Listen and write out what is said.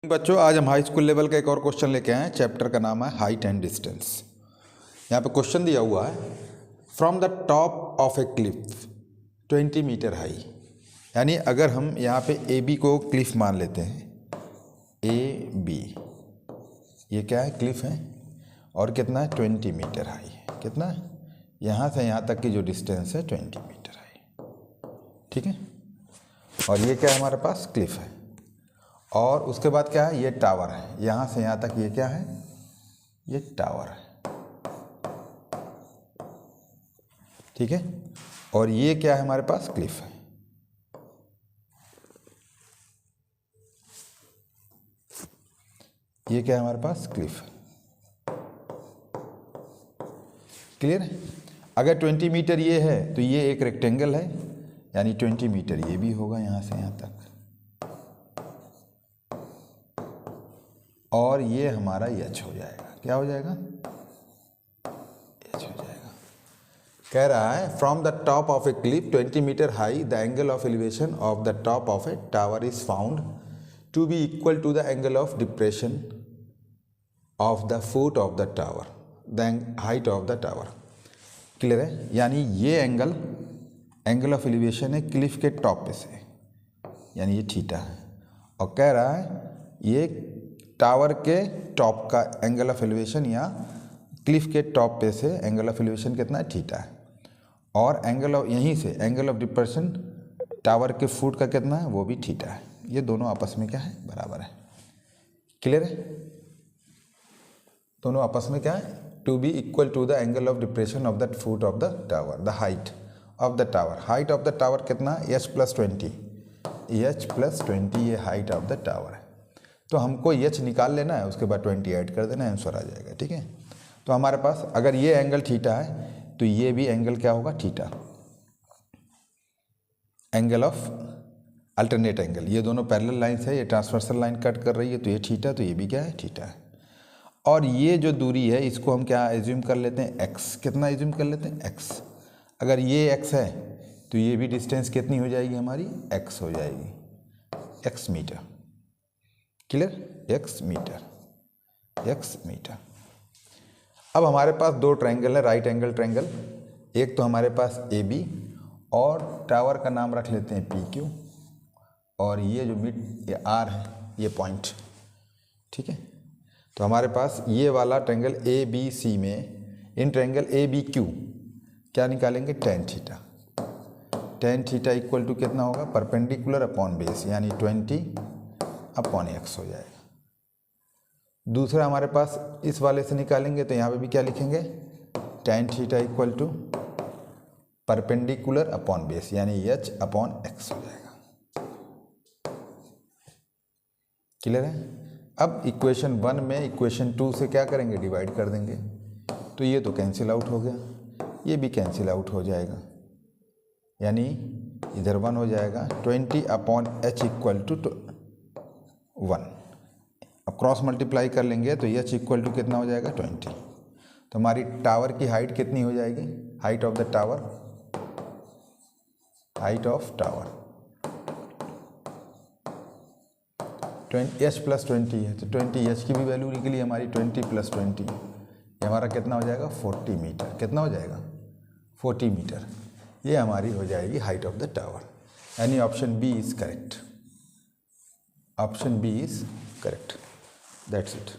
बच्चों आज हम हाई स्कूल लेवल का एक और क्वेश्चन लेके आए हैं। चैप्टर का नाम है हाइट एंड डिस्टेंस। यहाँ पे क्वेश्चन दिया हुआ है from the top of a cliff 20 metre high. यानी अगर हम यहाँ पे ए बी को क्लिफ मान लेते हैं, ए बी ये क्या है, क्लिफ है, और कितना है 20 मीटर हाई है। कितना है, यहाँ से यहाँ तक की जो डिस्टेंस है 20 मीटर हाई, ठीक है। और ये क्या है, हमारे पास क्लिफ है, और उसके बाद क्या है, ये टावर है। यहाँ से यहाँ तक ये क्या है, ये टावर है, ठीक है। और ये क्या है, हमारे पास क्लिफ है। ये क्या है, हमारे पास क्लिफ है। क्लियर है। अगर 20 मीटर ये है तो ये एक रेक्टेंगल है, यानी 20 मीटर ये भी होगा यहाँ से यहाँ तक, और ये हमारा एच हो जाएगा। क्या हो जाएगा, एच हो जाएगा। कह रहा है from the top of a cliff 20 metre high the angle of elevation of the top of a tower is found to be equal to the angle of depression of the foot of the tower, the height of the tower. Clear है। यानी ये angle of elevation है cliff के top पे से, यानी ये theta है, और कह रहा है ये टावर के टॉप का एंगल ऑफ एलिवेशन या क्लिफ के टॉप पे से एंगल ऑफ एलिवेशन कितना है, थीटा है, और एंगल ऑफ यहीं से एंगल ऑफ डिप्रेशन टावर के फुट का कितना है, वो भी थीटा है। ये दोनों आपस में क्या है, बराबर है। क्लियर है। दोनों आपस में क्या है, to be equal to the angle of depression of the foot of the tower, the height of the tower. Height of the tower कितना, एच प्लस 20, ये हाइट ऑफ द टावर है। तो हमको एच निकाल लेना है, उसके बाद 20 ऐड कर देना है, आंसर आ जाएगा, ठीक है। तो हमारे पास अगर ये एंगल थीटा है तो ये भी एंगल क्या होगा, theta, angle of alternate angle. ये दोनों पैरेलल लाइन है, ये ट्रांसवर्सल लाइन कट कर रही है, तो ये थीटा, तो ये भी क्या है, थीटा है। और ये जो दूरी है इसको हम क्या एज्यूम कर लेते हैं, एक्स। कितना एज्यूम कर लेते हैं, एक्स। अगर ये एक्स है तो ये भी डिस्टेंस कितनी हो जाएगी हमारी, एक्स हो जाएगी, X metre. Clear, X metre, X metre. अब हमारे पास दो ट्रायंगल है, राइट एंगल ट्रायंगल। एक तो हमारे पास ए बी, और टावर का नाम रख लेते हैं पी क्यू, और ये जो मिड ये आर है, ये पॉइंट, ठीक है। तो हमारे पास ये वाला ट्रायंगल ए बी सी में, in triangle A B Q क्या निकालेंगे, tan theta. Tan theta equal to कितना होगा, परपेंडिकुलर अपॉन बेस, यानी 20 अपॉन एक्स हो जाएगा। दूसरा हमारे पास इस वाले से निकालेंगे तो यहाँ पे भी क्या लिखेंगे, tan theta equal to perpendicular upon base, यानी एच अपॉन एक्स हो जाएगा। क्लियर है। अब इक्वेशन 1 में इक्वेशन 2 से क्या करेंगे, डिवाइड कर देंगे, तो ये तो कैंसिल आउट हो गया, ये भी कैंसिल आउट हो जाएगा, यानी इधर 1 हो जाएगा। 20 अपॉन एच इक्वल टू 1। अब क्रॉस मल्टीप्लाई कर लेंगे तो एच इक्वल टू कितना हो जाएगा, 20। तो हमारी टावर की हाइट कितनी हो जाएगी, height of the tower, height of tower 20 h plus 20 है, तो 20 h की भी वैल्यू निकली हमारी, 20 प्लस 20, ये हमारा कितना हो जाएगा, 40 मीटर। कितना हो जाएगा, 40 मीटर। ये हमारी हो जाएगी हाइट ऑफ द टावर, यानी option B is correct. Option B is correct. That's it.